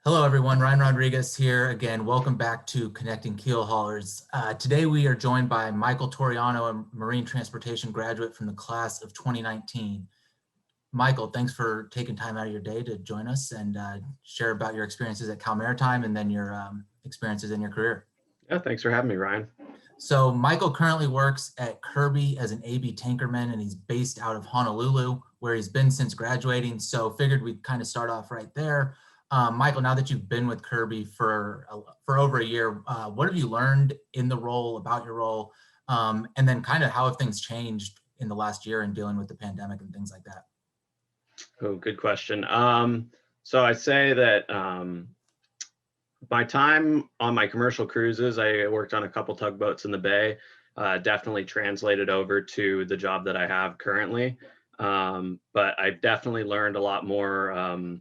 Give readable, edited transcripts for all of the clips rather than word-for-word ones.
Hello, everyone. Ryan Rodriguez here again. Welcome back to Connecting Keelhaulers. Today, we are joined by Michael Torreano, a marine transportation graduate from the class of 2019. Michael, thanks for taking time out of your day to join us and share about your experiences at Cal Maritime and then your experiences in your career. Yeah, thanks for having me, Ryan. So Michael currently works at Kirby as an AB Tankerman, and he's based out of Honolulu, where he's been since graduating. So figured we'd kind of start off right there. Michael, now that you've been with Kirby for over a year, what have you learned in the role, about your role, and then kind of how have things changed in the last year in dealing with the pandemic and things like that? Oh, good question. So I say that my time on my commercial cruises, I worked on a couple tugboats in the bay, definitely translated over to the job that I have currently. But I've definitely learned a lot more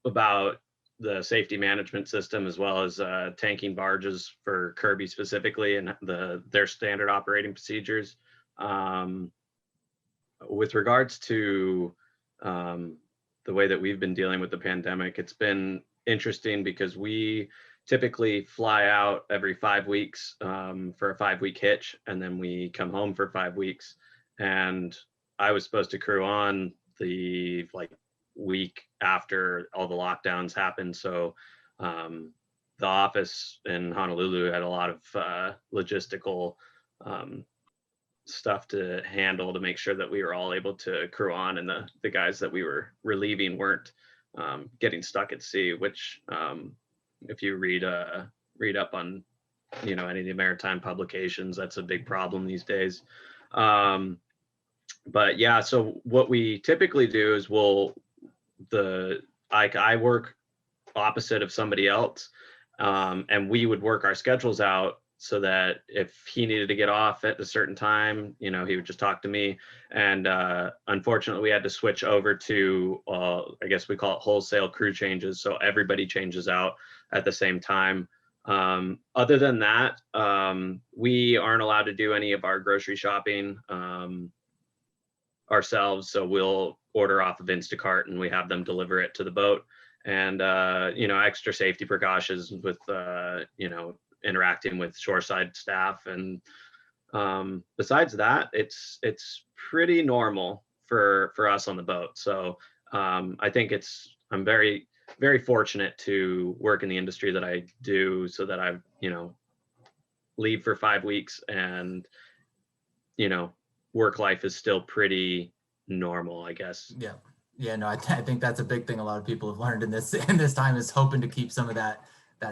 about the safety management system, as well as tanking barges for Kirby specifically, and their standard operating procedures. Um, with regards to the way that we've been dealing with the pandemic, it's been interesting because we typically fly out every 5 weeks for a 5 week hitch, and then we come home for 5 weeks. And I was supposed to crew on the week after all the lockdowns happened. So the office in Honolulu had a lot of logistical um, stuff to handle to make sure that we were all able to crew on, and the guys that we were relieving weren't getting stuck at sea, which if you read up on any of the maritime publications, that's a big problem these days. But yeah, so what we typically do is I work opposite of somebody else, and we would work our schedules out so that if he needed to get off at a certain time, he would just talk to me. And unfortunately, we had to switch over to, I guess we call it wholesale crew changes. So everybody changes out at the same time. Other than that, we aren't allowed to do any of our grocery shopping ourselves. So we'll order off of Instacart and we have them deliver it to the boat. And, extra safety precautions with, interacting with shoreside staff. And besides that, it's pretty normal for us on the boat. So I think I'm very, very fortunate to work in the industry that I do, so that I leave for 5 weeks, and work life is still pretty normal, I guess. Yeah, no, I think that's a big thing a lot of people have learned in this time, is hoping to keep some of that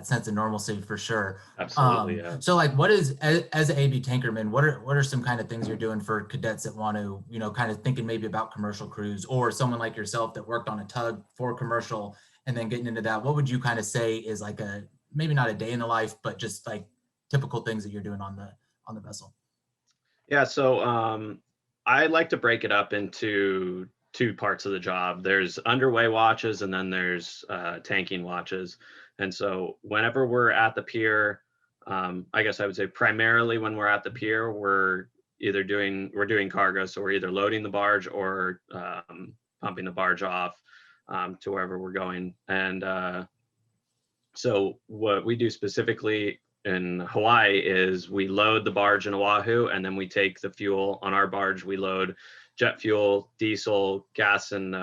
sense of normalcy for sure. Absolutely. Yeah. So like, what is, as an AB Tankerman, what are some kind of things you're doing for cadets that want to, kind of thinking maybe about commercial crews, or someone like yourself that worked on a tug for commercial and then getting into that? What would you kind of say is like maybe not a day in the life, but just like typical things that you're doing on the vessel? Yeah. So I like to break it up into two parts of the job. There's underway watches, and then there's tanking watches. And so whenever we're at the pier, I guess I would say primarily when we're at the pier, we're doing cargo. So we're either loading the barge or pumping the barge off to wherever we're going. And so what we do specifically in Hawaii is we load the barge in Oahu, and then we take the fuel on our barge. We load jet fuel, diesel, gas, and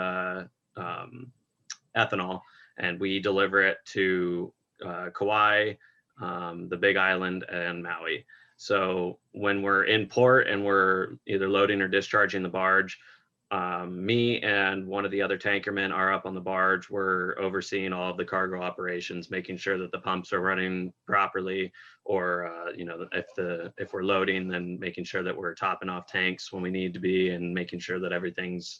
ethanol, and we deliver it to Kauai, the Big Island, and Maui. So when we're in port and we're either loading or discharging the barge, me and one of the other tankermen are up on the barge. We're overseeing all of the cargo operations, making sure that the pumps are running properly, or if we're loading, then making sure that we're topping off tanks when we need to be, and making sure that everything's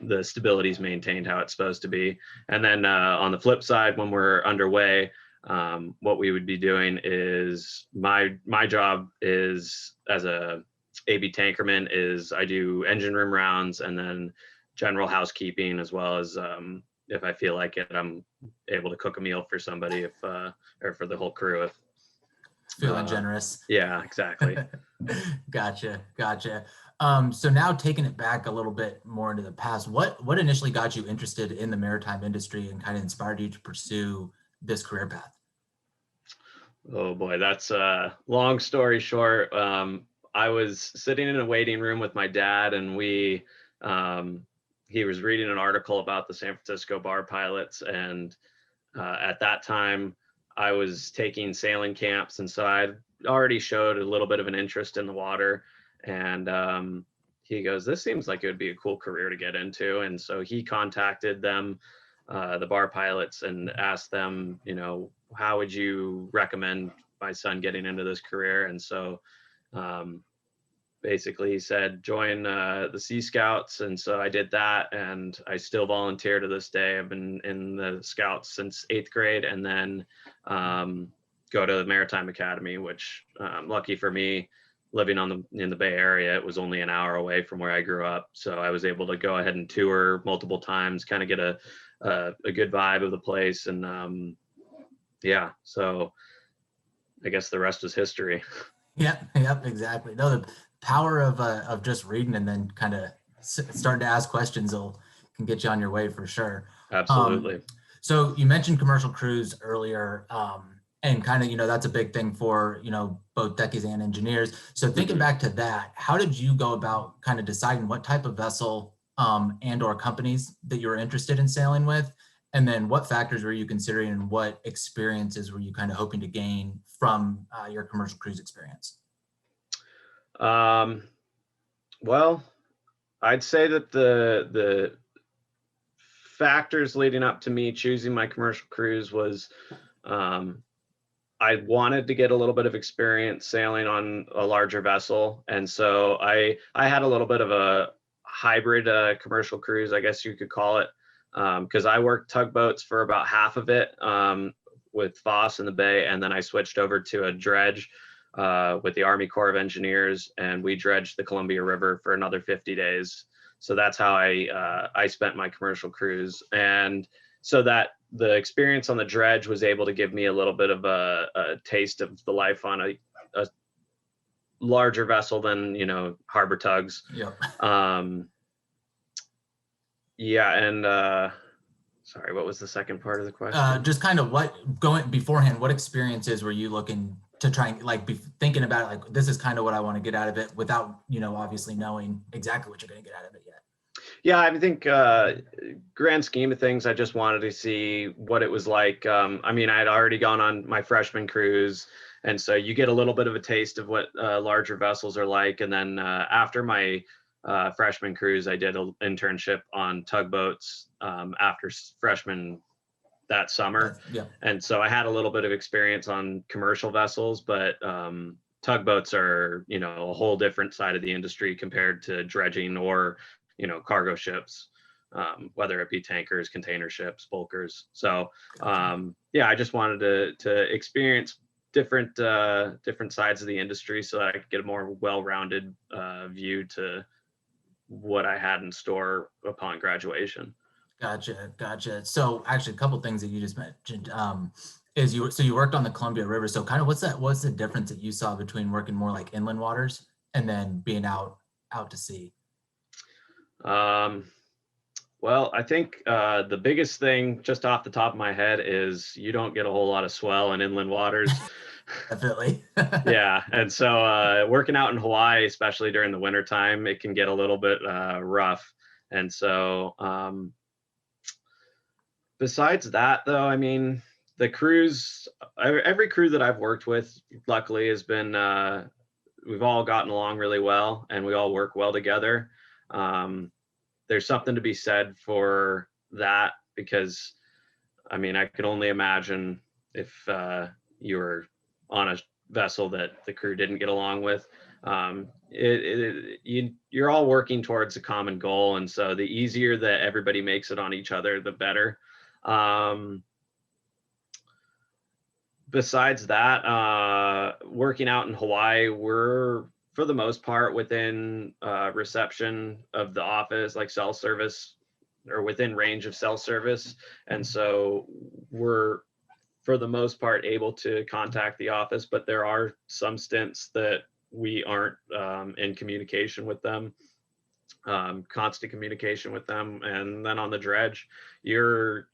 the stability is maintained how it's supposed to be. And then on the flip side, when we're underway, what we would be doing is my job is, as a AB Tankerman, is I do engine room rounds and then general housekeeping, as well as if I feel like it, I'm able to cook a meal for somebody, or for the whole crew if feeling generous. Yeah, exactly. Gotcha. So now taking it back a little bit more into the past, what initially got you interested in the maritime industry and kind of inspired you to pursue this career path? Oh boy, that's a long story short. I was sitting in a waiting room with my dad, and um, he was reading an article about the San Francisco bar pilots, and at that time, I was taking sailing camps, and so I'd already showed a little bit of an interest in the water. And he goes, "This seems like it would be a cool career to get into." And so he contacted them, the bar pilots, and asked them, how would you recommend my son getting into this career? And so um, basically he said join the Sea Scouts, and so I did that, and I still volunteer to this day. I've been in the Scouts since 8th grade, and then go to the Maritime Academy, which lucky for me, living in the Bay Area, it was only an hour away from where I grew up, so I was able to go ahead and tour multiple times, kind of get a good vibe of the place. And yeah, so I guess the rest is history. Yep, exactly. No, the power of just reading and then kind of starting to ask questions can get you on your way for sure. Um, Absolutely. so you mentioned commercial cruise earlier, and kind of, that's a big thing for, both techies and engineers. So thinking Mhm. back to that, how did you go about kind of deciding what type of vessel and or companies that you were interested in sailing with? And then what factors were you considering and what experiences were you kind of hoping to gain from your commercial cruise experience? Um, well, I'd say that the factors leading up to me choosing my commercial cruise was, um, I wanted to get a little bit of experience sailing on a larger vessel, and so I had a little bit of a hybrid commercial cruise, I guess you could call it, because I worked tugboats for about half of it, with Foss in the Bay, and then I switched over to a dredge with the Army Corps of Engineers, and we dredged the Columbia River for another 50 days. So that's how I spent my commercial cruise, and so that the experience on the dredge was able to give me a little bit of a taste of the life on a larger vessel than harbor tugs. Yep. Um, yeah, and sorry, what was the second part of the question? Just kind of what going beforehand, what experiences were you looking to try and like be thinking about it, like this is kind of what I want to get out of it without, obviously knowing exactly what you're going to get out of it yet. Yeah, I think grand scheme of things, I just wanted to see what it was like. I mean, I had already gone on my freshman cruise, and so you get a little bit of a taste of what larger vessels are like. And then after my freshman cruise, I did an internship on tugboats after freshman that summer, Yeah. and so I had a little bit of experience on commercial vessels, but tugboats are a whole different side of the industry compared to dredging or cargo ships, whether it be tankers, container ships, bulkers. So yeah, I just wanted to experience different sides of the industry so that I could get a more well-rounded view to what I had in store upon graduation. Gotcha. So actually a couple things that you just mentioned, is you worked on the Columbia River. So kind of what's the difference that you saw between working more like inland waters and then being out to sea? Um, Well, I think the biggest thing just off the top of my head is you don't get a whole lot of swell in inland waters. Definitely. Yeah. And so working out in Hawaii, especially during the winter time, it can get a little bit rough. And so besides that, though, I mean, the cruise, every crew that I've worked with, luckily, has been, we've all gotten along really well and we all work well together. Um, there's something to be said for that because I mean, I could only imagine if you were on a vessel that the crew didn't get along with. You're all working towards a common goal, and so the easier that everybody makes it on each other, the better. Um, Besides that, working out in Hawaii, we're for the most part within reception of the office, like cell service, or within range of cell service, and so we're for the most part able to contact the office. But there are some stints that we aren't in communication with them, constant communication with them. And then on the dredge, you're,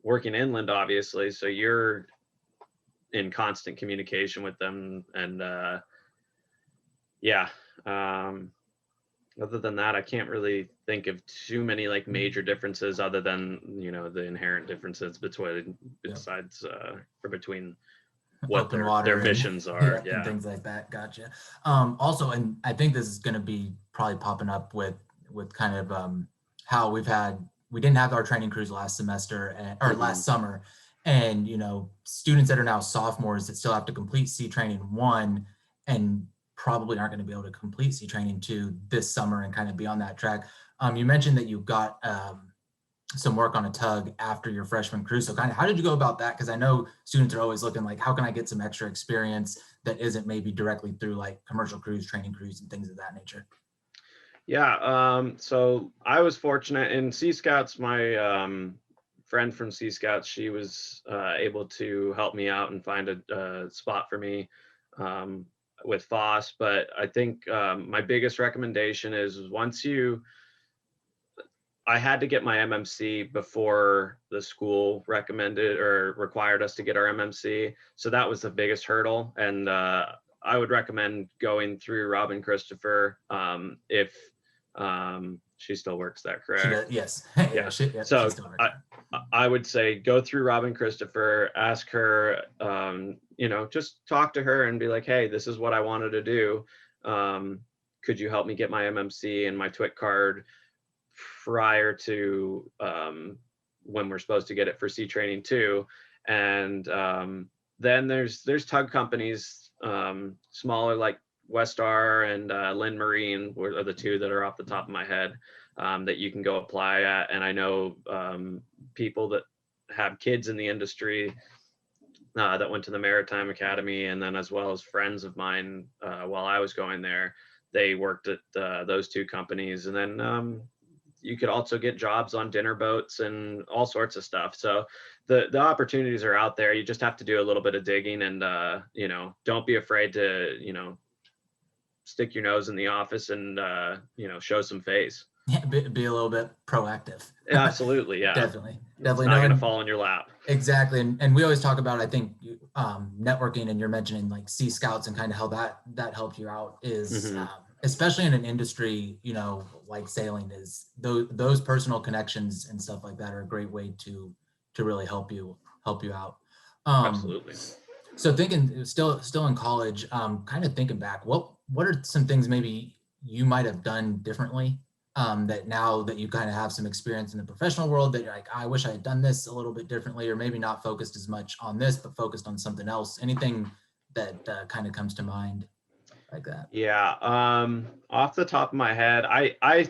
working inland, obviously. So you're in constant communication with them. And yeah. Other than that, I can't really think of too many like major differences other than, the inherent differences between besides or between what Open their water and missions are. and Yeah. things like that. Gotcha. Also, and I think this is going to be probably popping up with kind of how we didn't have our training crews last semester or last summer, and students that are now sophomores that still have to complete sea training 1 and probably aren't going to be able to complete sea training 2 this summer and kind of be on that track. You mentioned that you got some work on a tug after your freshman cruise. So kind of how did you go about that? Because I know students are always looking like, how can I get some extra experience that isn't maybe directly through like commercial cruise, training cruise, and things of that nature? Yeah. So I was fortunate in Sea Scouts. My friend from Sea Scouts, she was able to help me out and find a spot for me with FOSS. But I think my biggest recommendation is I had to get my MMC before the school recommended or required us to get our MMC. So that was the biggest hurdle. And I would recommend going through Robin Christopher if she still works, that correct? She does, yes. Yeah. She So still works. I would say go through Robin Christopher, ask her, just talk to her and be like, hey, this is what I wanted to do. Could you help me get my MMC and my TWIC card prior to when we're supposed to get it for sea training 2? And then there's tug companies, smaller like Westar and Lynn Marine are the 2 that are off the top of my head that you can go apply at. And I know people that have kids in the industry that went to the Maritime Academy, and then as well as friends of mine while I was going there, they worked at those 2 companies. And then you could also get jobs on dinner boats and all sorts of stuff. So the opportunities are out there. You just have to do a little bit of digging and, don't be afraid to, stick your nose in the office and, show some face. Yeah, be a little bit proactive. Absolutely. Yeah. Definitely. It's not going to fall in your lap. Exactly. And we always talk about, I think, networking, and you're mentioning like Sea Scouts and kind of how that helped you out is, especially in an industry, like sailing, is those personal connections and stuff like that are a great way to really help you out. Absolutely. So thinking still in college, kind of thinking back, what are some things maybe you might have done differently that now that you kind of have some experience in the professional world that you're like, I wish I had done this a little bit differently, or maybe not focused as much on this, but focused on something else? Anything that kind of comes to mind like that? Yeah. Off the top of my head, I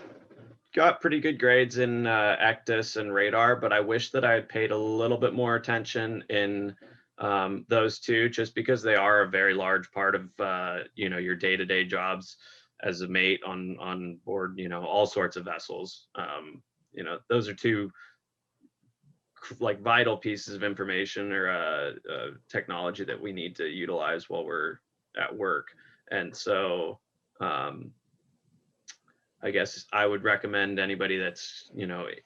got pretty good grades in ECDIS and radar, but I wish that I had paid a little bit more attention in those 2, just because they are a very large part of your day-to-day jobs as a mate on board, all sorts of vessels. Those are 2 like vital pieces of information or technology that we need to utilize while we're at work. And so I guess I would recommend anybody that's,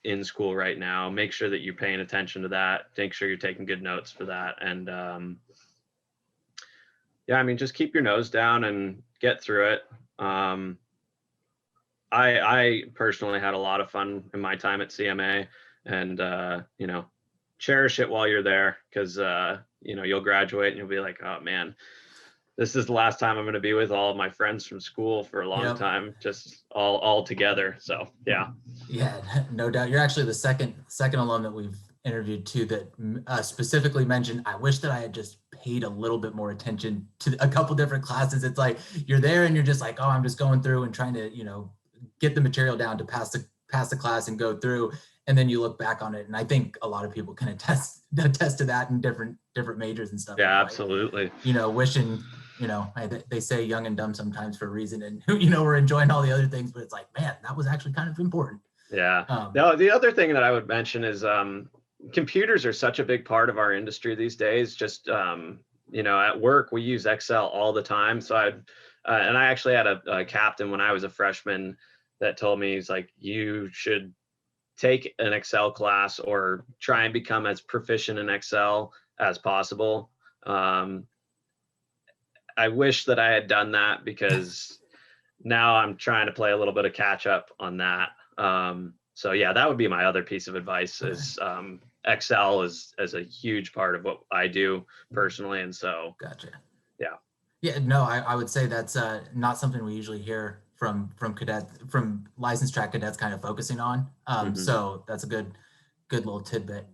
in school right now, make sure that you're paying attention to that. Make sure you're taking good notes for that. And just keep your nose down and get through it. I personally had a lot of fun in my time at CMA, and, cherish it while you're there, because, you'll graduate and you'll be like, oh man, this is the last time I'm going to be with all of my friends from school for a long time, just all together. So, yeah. Yeah, no doubt. You're actually the second alum that we've interviewed too that specifically mentioned, I wish that I had just paid a little bit more attention to a couple different classes. It's like you're there and you're just like, oh, I'm just going through and trying to, get the material down to pass the class and go through. And then you look back on it. And I think a lot of people can attest to that in different majors and stuff. Yeah, absolutely. Wishing, they say young and dumb sometimes for a reason, and we're enjoying all the other things, but it's like, man, that was actually kind of important. Yeah. The other thing that I would mention is computers are such a big part of our industry these days. Just at work we use Excel all the time, so I'd And I actually had a captain when I was a freshman that told me, he's like, you should take an Excel class or try and become as proficient in Excel as possible. I wish that I had done that, because now I'm trying to play a little bit of catch up on that. So yeah, that would be my other piece of advice is Excel is a huge part of what I do personally. And so, Gotcha. yeah. Yeah, no, I would say that's not something we usually hear from cadets, from licensed track cadets kind of focusing on. So that's a good little tidbit.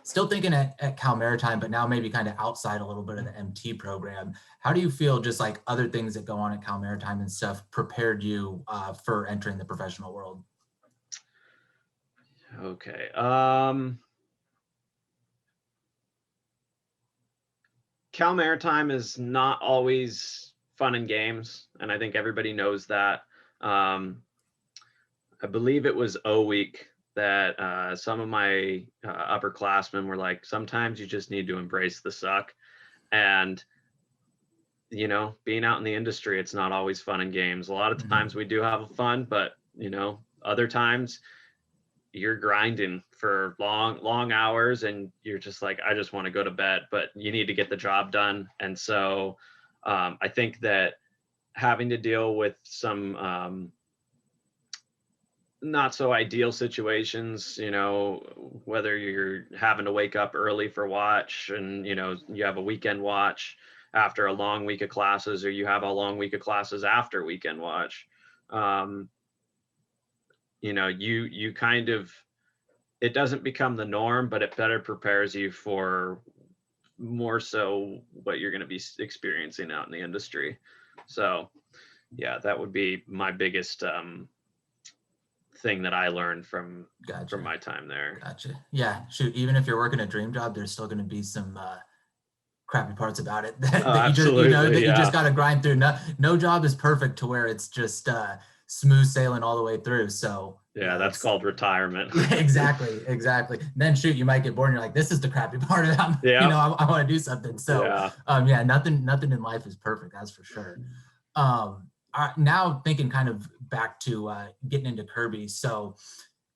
Still thinking at Cal Maritime, but now maybe kind of outside a little bit of the MT program. How do you feel just like other things that go on at Cal Maritime and stuff prepared you for entering the professional world? Okay. Cal Maritime is not always fun and games, and I think everybody knows that. I believe it was O week that some of my upperclassmen were like, sometimes you just need to embrace the suck. And, you know, being out in the industry, it's not always fun and games. A lot of times we do have fun, but, you know, other times you're grinding for long hours and you're just like, I just want to go to bed, but you need to get the job done. And so I think that having to deal with some not so ideal situations, you know, whether you're having to wake up early for watch and, you know, you have a weekend watch after a long week of classes, or you have a long week of classes after weekend watch. You know, you kind of, it doesn't become the norm, but it better prepares you for more so what you're going to be experiencing out in the industry. So yeah, that would be my biggest thing that I learned from my time there. Gotcha. Yeah, shoot, even if you're working a dream job, there's still going to be some crappy parts about it that you just, you know, that you just got to grind through. No job is perfect to where it's just smooth sailing all the way through. So yeah, that's called retirement. Yeah, exactly. And then shoot, you might get bored and you're like, this is the crappy part of that. You know, I want to do something. So yeah, nothing in life is perfect, that's for sure. Now thinking kind of back to getting into Kirby. So,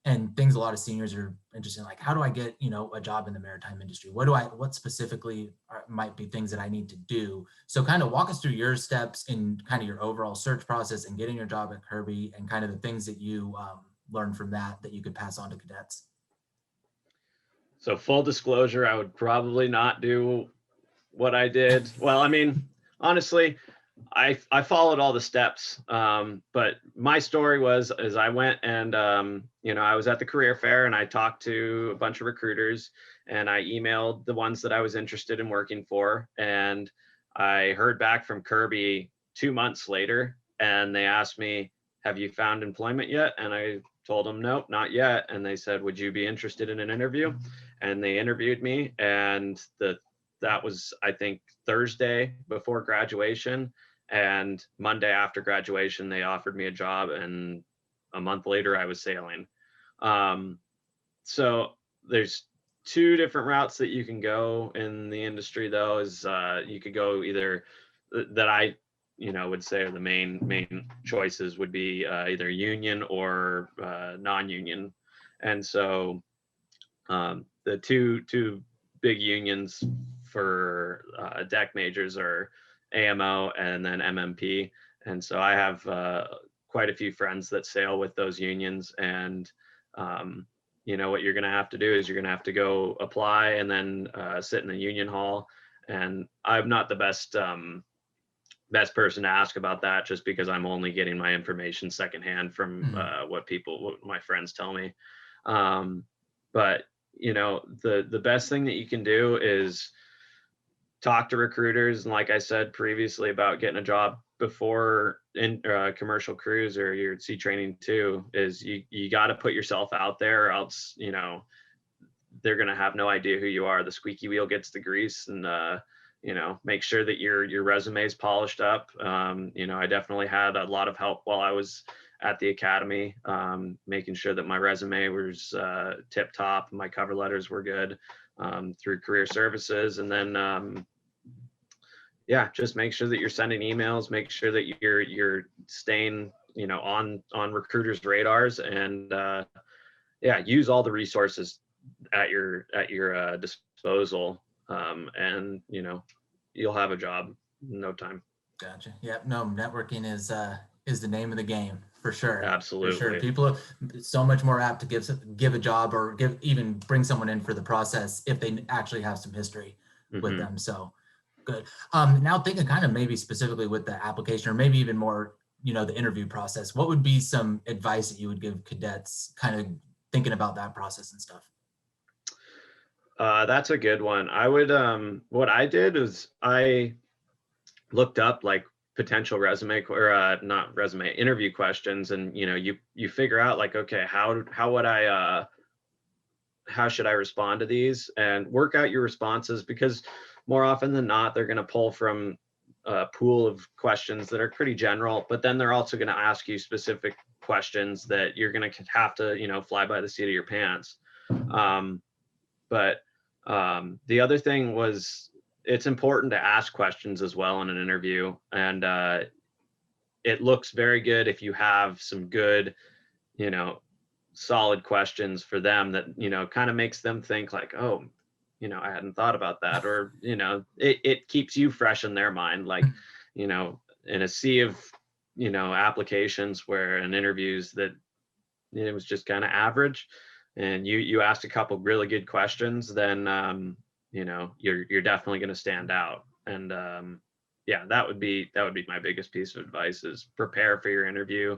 and things a lot of seniors are interested in, like, how do I get, you know, a job in the maritime industry? What specifically might be things that I need to do? So kind of walk us through your steps in kind of your overall search process and getting your job at Kirby, and kind of the things that you learned from that you could pass on to cadets. So full disclosure, I would probably not do what I did. Well, I mean, honestly, I followed all the steps. But my story was, as I went and, you know, I was at the career fair and I talked to a bunch of recruiters and I emailed the ones that I was interested in working for. And I heard back from Kirby 2 months later and they asked me, have you found employment yet? And I told them, nope, not yet. And they said, would you be interested in an interview? And they interviewed me, and that was, I think, Thursday before graduation. And Monday after graduation, they offered me a job, and a month later I was sailing. So there's two different routes that you can go in the industry, though. Is you could go either that I, you know, would say are the main choices would be either union or non-union. And so the two big unions for deck majors are AMO and then MMP. And so I have quite a few friends that sail with those unions. And, you know, what you're going to have to do is you're going to have to go apply and then sit in the union hall. And I'm not the best person to ask about that, just because I'm only getting my information secondhand from what my friends tell me. But you know, the best thing that you can do is talk to recruiters. And like I said previously about getting a job before in commercial cruise or your sea training too, is you got to put yourself out there, or else, you know, they're going to have no idea who you are. The squeaky wheel gets the grease. And you know, make sure that your resume is polished up. You know, I definitely had a lot of help while I was at the academy, making sure that my resume was tip top, my cover letters were good, through career services. And then, yeah, just make sure that you're sending emails, make sure that you're staying, on recruiters' radars, and yeah, use all the resources at your disposal, and you'll have a job in no time. Gotcha. Yep. No, networking is the name of the game for sure. For sure. Absolutely. People are so much more apt to give a job or even bring someone in for the process if they actually have some history with Hmm. them. So good. Now thinking kind of maybe specifically with the application or maybe even more, the interview process, what would be some advice that you would give cadets kind of thinking about that process and stuff? That's a good one. I would what I did is I looked up like potential resume or not resume interview questions, and you figure out like, okay, how would I how should I respond to these, and work out your responses, because more often than not they're going to pull from a pool of questions that are pretty general, but then they're also going to ask you specific questions that you're going to have to fly by the seat of your pants. But the other thing was, it's important to ask questions as well in an interview, and it looks very good if you have some good, you know, solid questions for them that kind of makes them think like, oh, I hadn't thought about that, or it keeps you fresh in their mind, like, in a sea of applications where an interviews that it was just kind of average, and you asked a couple really good questions, then you're definitely going to stand out. And yeah, that would be my biggest piece of advice, is prepare for your interview.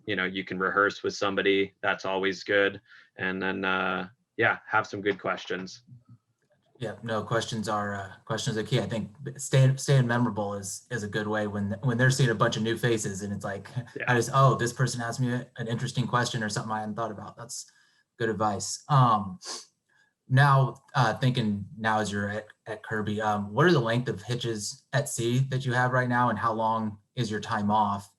You can rehearse with somebody, that's always good. And then yeah, have some good questions. Yeah, no, questions are key. I think staying memorable is a good way when they're seeing a bunch of new faces and it's like Yeah. this person asked me an interesting question or something I hadn't thought about. That's good advice. Now thinking now as you're at Kirby, what are the length of hitches at sea that you have right now, and how long is your time off?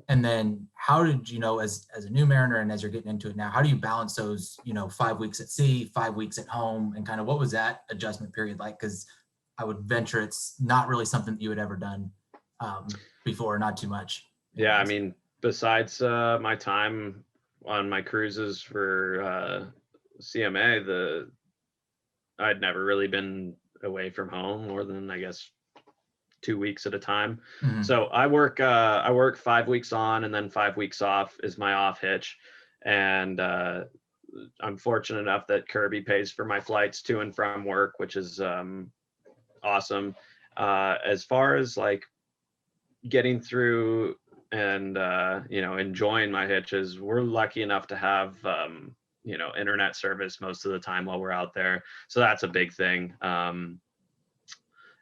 And then how did as a new mariner and as you're getting into it now, how do you balance those 5 weeks at sea, 5 weeks at home, and kind of what was that adjustment period like? Because I would venture it's not really something that you had ever done before, not too much Yeah, I anyways. mean, besides my time on my cruises for CMA, the I'd never really been away from home more than, I guess, 2 weeks at a time. Mhm. So I work 5 weeks on and then 5 weeks off is my off hitch. And I'm fortunate enough that Kirby pays for my flights to and from work, which is awesome. As far as like getting through and enjoying my hitches, we're lucky enough to have internet service most of the time while we're out there, so that's a big thing.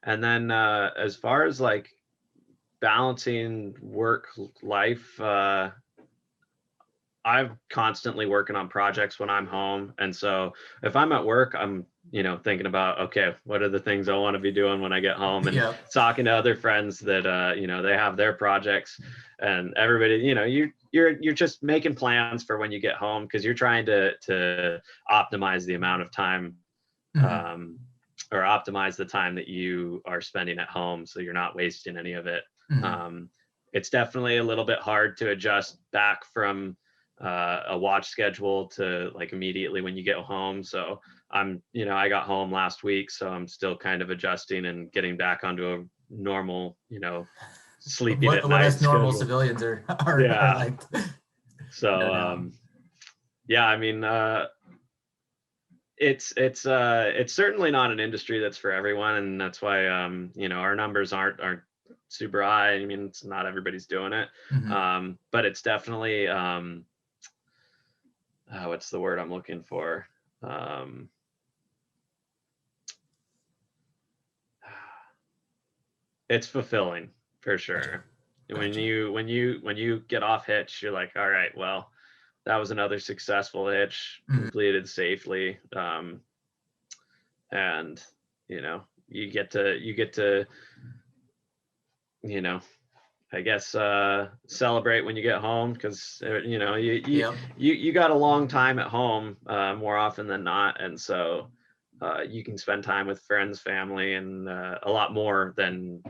And then as far as like balancing work life, I'm constantly working on projects when I'm home. And so if I'm at work, I'm, thinking about, okay, what are the things I want to be doing when I get home, and Yeah. talking to other friends that, they have their projects, and everybody, you're just making plans for when you get home, because you're trying to optimize the amount of time, Mhm. um, or optimize the time that you are spending at home, so you're not wasting any of it. Mhm. Um, it's definitely a little bit hard to adjust back from a watch schedule to like immediately when you get home. So I got home last week, so I'm still kind of adjusting and getting back onto a normal, sleeping at What night us normal schedule. civilians are Yeah. like. No So doubt. yeah, I mean, it's certainly not an industry that's for everyone, and that's why our numbers aren't super high. I mean, it's not everybody's doing it, Mhm. but it's definitely what's the word I'm looking for? Um, it's fulfilling for Gotcha. sure. When Gotcha. you get off hitch, you're like, all right, well, that was another successful hitch, Mhm. completed safely, and you get to you know I guess celebrate when you get home, because you Yep. you got a long time at home more often than not, and so you can spend time with friends, family, and a lot more than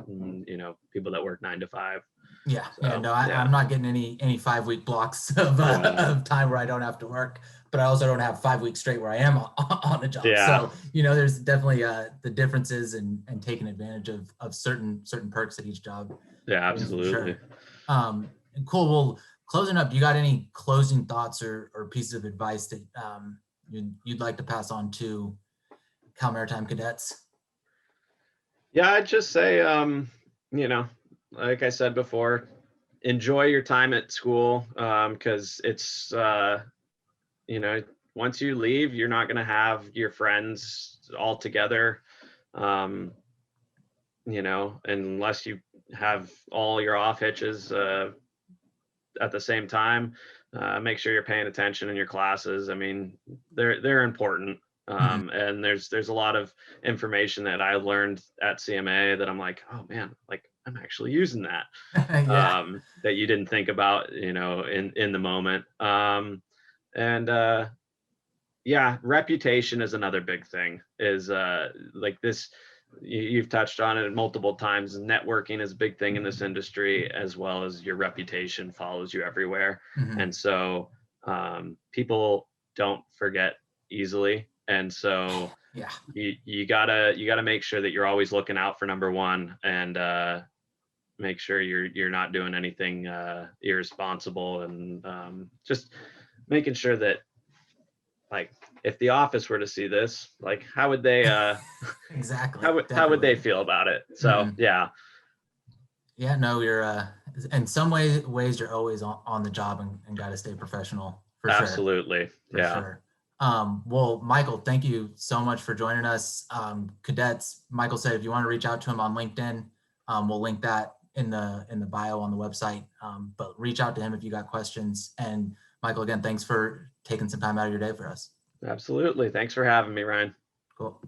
people that work 9 to 5. Yeah, yeah, So no, yeah, I'm not getting any 5-week blocks of oh no, of time where I don't have to work, but I also don't have 5 weeks straight where I am on a job. yeah, So, there's definitely the differences and taking advantage of certain perks that each job yeah, brings for absolutely. sure. Cool. Well, closing up, you got any closing thoughts or pieces of advice that you'd like to pass on to Cal Maritime cadets? Yeah, I'd just say, you know, like I said before, enjoy your time at school, because it's once you leave, you're not going to have your friends all together, um, unless you have all your off hitches at the same time. Make sure you're paying attention in your classes. I mean, they're important, Mhm. and there's a lot of information that I learned at CMA that I'm like, oh man, like I'm actually using that, Yeah. that you didn't think about, in the moment. And Yeah, reputation is another big thing. Is like this, you've touched on it multiple times. Networking is a big thing in this industry, as well as your reputation follows you everywhere. Mhm. And so people don't forget easily. And so Yeah. you gotta make sure that you're always looking out for number one, and make sure you're not doing anything irresponsible, and just making sure that, like, if the office were to see this, like, how would they Exactly. how would Definitely. they feel about it? So Mhm. yeah, Yeah, no, you're in some ways you're always on the job and got to stay professional for sure. absolutely. For Yeah, sure. Well, Michael, thank you so much for joining us. Cadets, Michael said if you want to reach out to him on LinkedIn, we'll link that in the bio on the website. But reach out to him if you got questions. And Michael, again, thanks for taking some time out of your day for us. absolutely. Thanks for having me, Ryan. Cool.